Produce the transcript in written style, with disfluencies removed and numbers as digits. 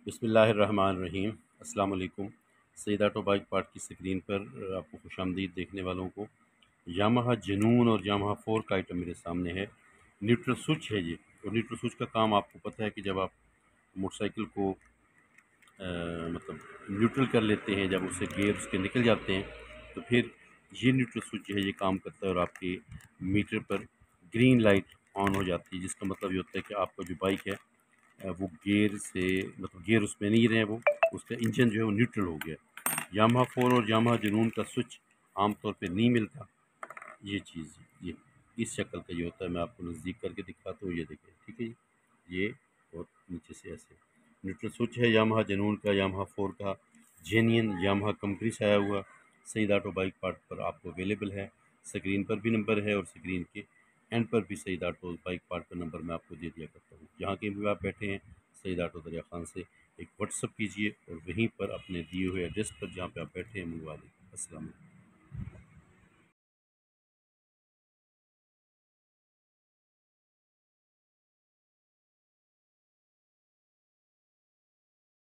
बिस्मिल्लाहिर्रहमानिर्रहीम। अस्सलाम वालेकुम। सईद ऑटो बाइक पार्ट की स्क्रीन पर आपको खुशामदीद देखने वालों को। यामाहा जनून और यामाहा 4 का आइटम मेरे सामने है। न्यूट्रल स्विच है ये। और न्यूट्रल स्विच का काम आपको पता है कि जब आप मोटरसाइकिल को मतलब न्यूट्रल कर लेते हैं, जब उससे गियर उसके निकल जाते हैं, तो फिर ये न्यूट्रल स्विच जो है ये काम करता है और आपके मीटर पर ग्रीन लाइट ऑन हो जाती है, जिसका मतलब ये होता है कि आपका जो बाइक है वो गियर से मतलब गियर उसमें नहीं रहे, वो उसका इंजन जो है वो न्यूट्रल हो गया। यामाहा 4 और यामाहा जुनून का स्विच आमतौर पे नहीं मिलता। ये चीज़ ये इस शक्ल का ये होता है। मैं आपको नज़दीक करके दिखाता हूँ। ये देखिए, ठीक है जी। ये और नीचे से ऐसे न्यूट्रल स्विच है यामाहा जुनून का, यामाहा 4 का जेन्युइन यामाहा कंपनी से आया हुआ सईद ऑटो बाइक पार्ट पर आपको अवेलेबल है। स्क्रीन पर भी नंबर है और स्क्रीन के एंड पर भी सईद ऑटो बाइक पार्ट का नंबर मैं आपको दे दिया करता हूँ। जहाँ कहीं भी आप बैठे हैं, सईद ऑटो दरिया खान से एक व्हाट्सअप कीजिए और वहीं पर अपने दिए हुए एड्रेस पर जहाँ पे आप बैठे हैं मंगवा लें। अस्सलाम वालेकुम।